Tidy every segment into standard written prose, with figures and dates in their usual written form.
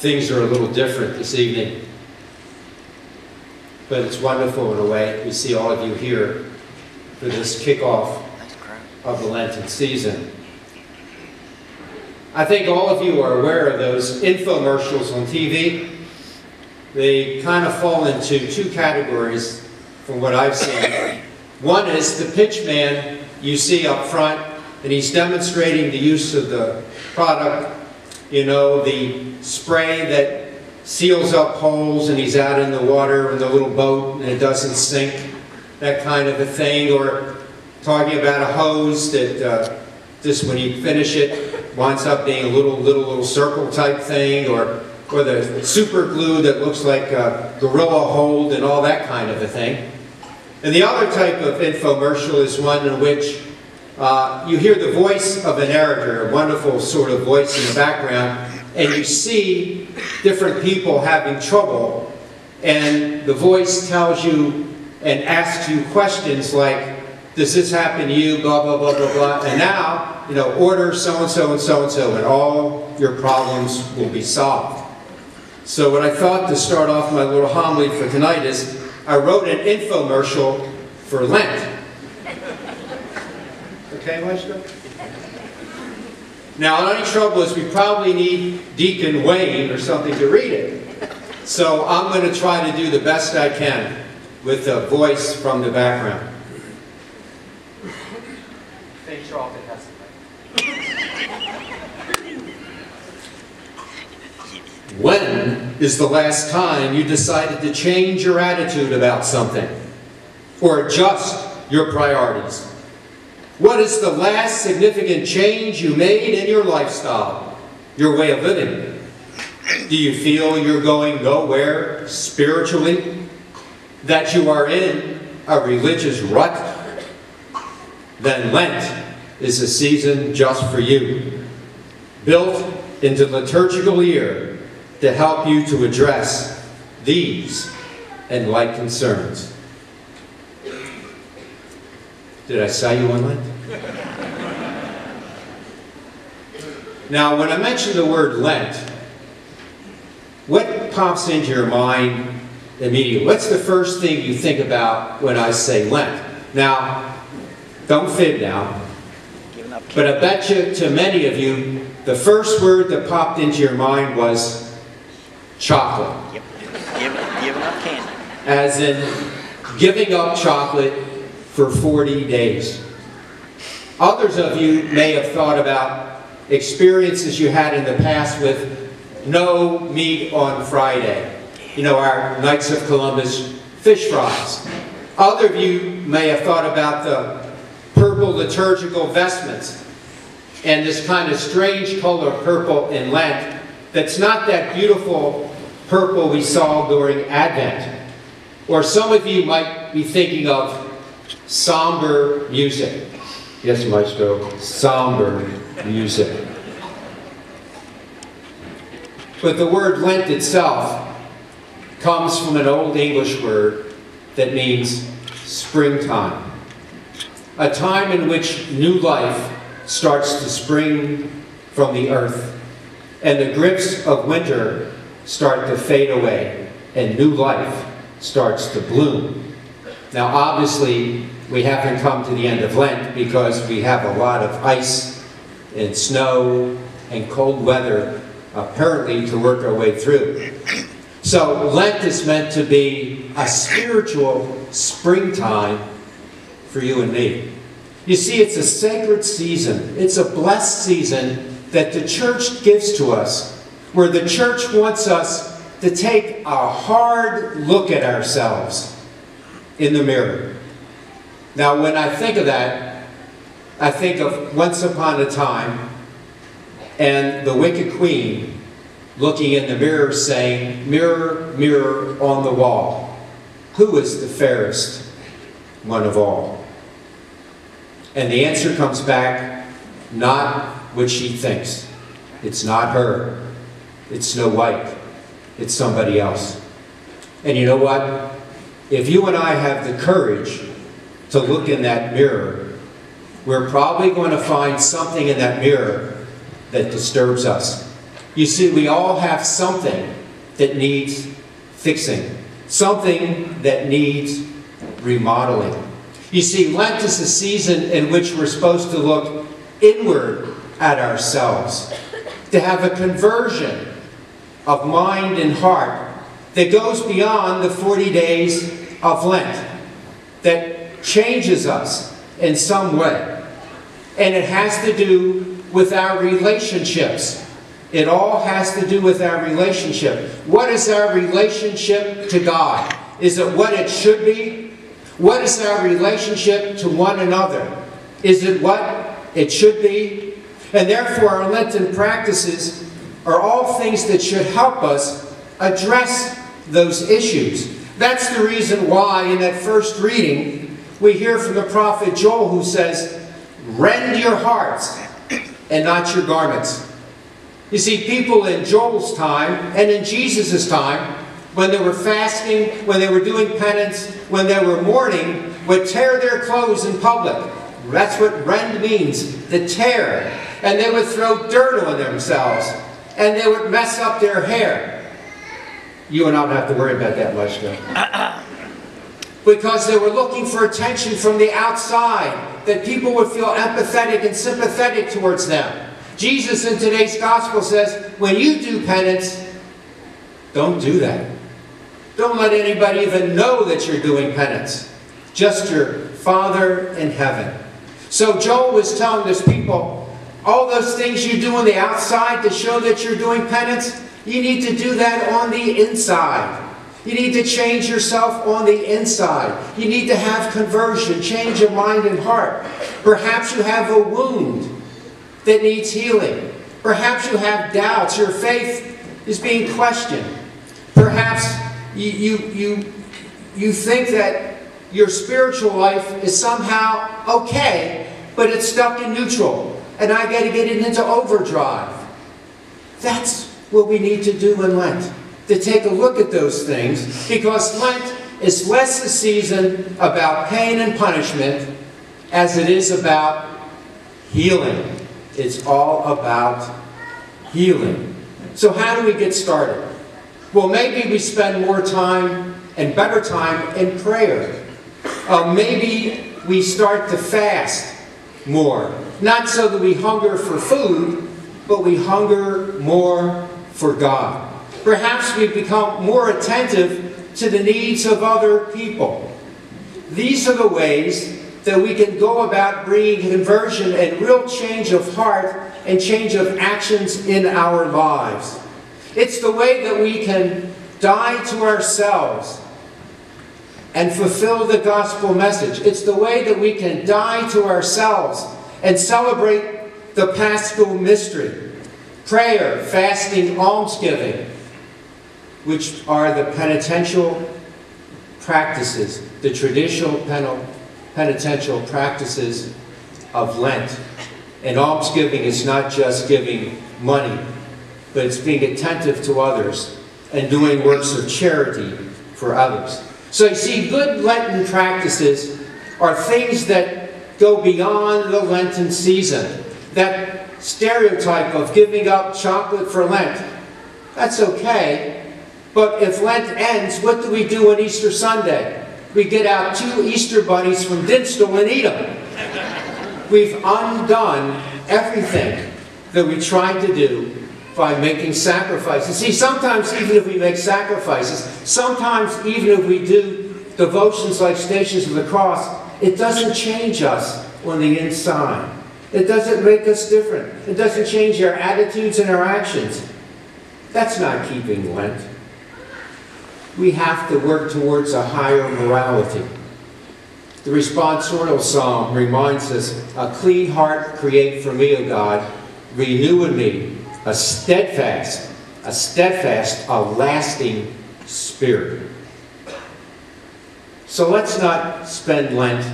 things are a little different this evening. But it's wonderful in a way. We see all of you here for this kickoff of the Lenten season. I think all of you are aware of those infomercials on TV. They kind of fall into two categories from what I've seen. One is the pitch man you see up front, and he's demonstrating the use of the product, you know, the spray that seals up holes, and he's out in the water with a little boat and it doesn't sink, that kind of a thing. Or talking about a hose that just when you finish it winds up being a little circle type thing, or the super glue that looks like a gorilla hold and all that kind of a thing. And the other type of infomercial is one in which you hear the voice of a narrator, a wonderful sort of voice in the background, and you see different people having trouble, and the voice tells you and asks you questions like, does this happen to you, blah, blah, blah, blah, blah, and now, you know, order so-and-so and so-and-so, and all your problems will be solved. So what I thought to start off my little homily for tonight is, I wrote an infomercial for Lent. Okay, Maestro? Now, the only trouble is we probably need Deacon Wayne or something to read it. So I'm going to try to do the best I can with a voice from the background. When is the last time you decided to change your attitude about something or adjust your priorities? What is the last significant change you made in your lifestyle, your way of living? Do you feel you're going nowhere spiritually? That you are in a religious rut? Then Lent is a season just for you, built into the liturgical year to help you to address these and like concerns. Did I sell you on Lent? Now, when I mention the word Lent, what pops into your mind immediately? What's the first thing you think about when I say Lent? Now, don't fib now, but I bet you, to many of you, the first word that popped into your mind was chocolate. Yep. Giving up candy. As in giving up chocolate for 40 days. Others of you may have thought about experiences you had in the past with no meat on Friday. You know, our Knights of Columbus fish fries. Other of you may have thought about the purple liturgical vestments and this kind of strange color purple in Lent that's not that beautiful purple we saw during Advent. Or some of you might be thinking of somber music. Yes, Maestro, somber music. But the word Lent itself comes from an old English word that means springtime. A time in which new life starts to spring from the earth, and the grips of winter start to fade away, and new life starts to bloom. Now, obviously, we haven't come to the end of Lent because we have a lot of ice and snow and cold weather apparently to work our way through. So Lent is meant to be a spiritual springtime for you and me. You see, it's a sacred season. It's a blessed season that the church gives to us, where the church wants us to take a hard look at ourselves in the mirror. Now, when I think of that, I think of Once Upon a Time and the wicked queen looking in the mirror saying, "Mirror, mirror on the wall, who is the fairest one of all?" And the answer comes back, not what she thinks. It's not her. It's Snow White. It's somebody else. And you know what? If you and I have the courage to look in that mirror, we're probably going to find something in that mirror that disturbs us. You see, we all have something that needs fixing, something that needs remodeling. You see, Lent is a season in which we're supposed to look inward at ourselves, to have a conversion of mind and heart that goes beyond the 40 days of Lent, that changes us in some way. And it has to do with our relationships. It all has to do with our relationship. What is our relationship to God? Is it what it should be? What is our relationship to one another? Is it what it should be? And therefore, our Lenten practices are all things that should help us address those issues. That's the reason why in that first reading, we hear from the prophet Joel, who says, "Rend your hearts and not your garments." You see, people in Joel's time and in Jesus' time, when they were fasting, when they were doing penance, when they were mourning, would tear their clothes in public. That's what rend means, the tear. And they would throw dirt on themselves. And they would mess up their hair. You and I don't have to worry about that much, though. Because they were looking for attention from the outside, that people would feel empathetic and sympathetic towards them. Jesus in today's gospel says, when you do penance, don't do that. Don't let anybody even know that you're doing penance. Just your Father in heaven. So Joel was telling those people, all those things you do on the outside to show that you're doing penance, you need to do that on the inside. You need to change yourself on the inside. You need to have conversion, change your mind and heart. Perhaps you have a wound that needs healing. Perhaps you have doubts. Your faith is being questioned. Perhaps you think that your spiritual life is somehow okay, but it's stuck in neutral. And I got to get it into overdrive. That's what we need to do in Lent. To take a look at those things. Because Lent is less a season about pain and punishment as it is about healing. It's all about healing. So how do we get started? Well, maybe we spend more time and better time in prayer. Maybe we start to fast more. Not so that we hunger for food, but we hunger more for God. Perhaps we become more attentive to the needs of other people. These are the ways that we can go about bringing conversion and real change of heart and change of actions in our lives. It's the way that we can die to ourselves and fulfill the gospel message. It's the way that we can die to ourselves and celebrate the Paschal mystery. Prayer, fasting, almsgiving, which are the penitential practices, the traditional penitential practices of Lent. And almsgiving is not just giving money, but it's being attentive to others and doing works of charity for others. So you see, good Lenten practices are things that go beyond the Lenten season. That stereotype of giving up chocolate for Lent, that's okay. But if Lent ends, what do we do on Easter Sunday? We get out 2 Easter bunnies from Dinstall and eat them. We've undone everything that we tried to do by making sacrifices. See, sometimes even if we make sacrifices, sometimes even if we do devotions like Stations of the Cross, it doesn't change us on the inside. It doesn't make us different. It doesn't change our attitudes and our actions. That's not keeping Lent. We have to work towards a higher morality. The responsorial psalm reminds us, "A clean heart create for me, O God, renew in me a steadfast, a lasting spirit." So let's not spend Lent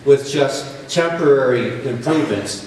with just temporary improvements,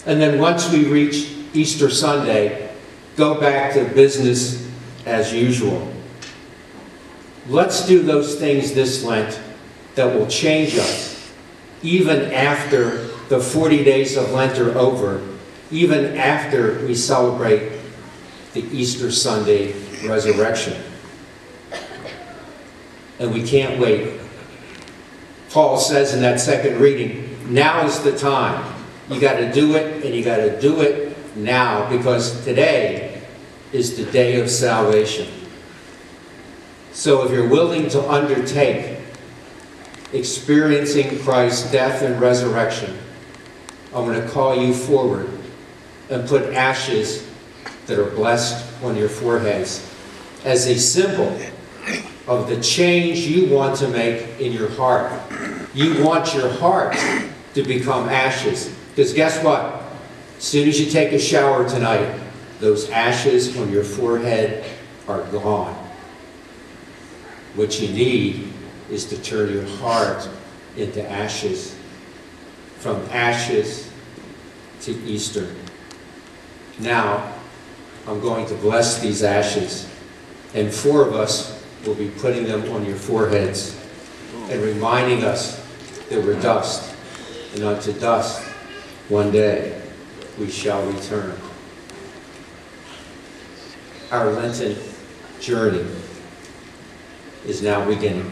and then once we reach Easter Sunday, go back to business as usual. Let's do those things this Lent that will change us, even after the 40 days of Lent are over, even after we celebrate the Easter Sunday resurrection. And we can't wait. Paul says in that second reading, now is the time. You got to do it, and you got to do it now, because today is the day of salvation. So if you're willing to undertake experiencing Christ's death and resurrection, I'm going to call you forward and put ashes that are blessed on your foreheads as a symbol of the change you want to make in your heart. You want your heart to become ashes. Because guess what? As soon as you take a shower tonight, those ashes on your forehead are gone. What you need is to turn your heart into ashes. From ashes to Easter. Now, I'm going to bless these ashes. And 4 of us will be putting them on your foreheads and reminding us that we're dust. And unto dust, one day, we shall return. Our Lenten journey is now beginning.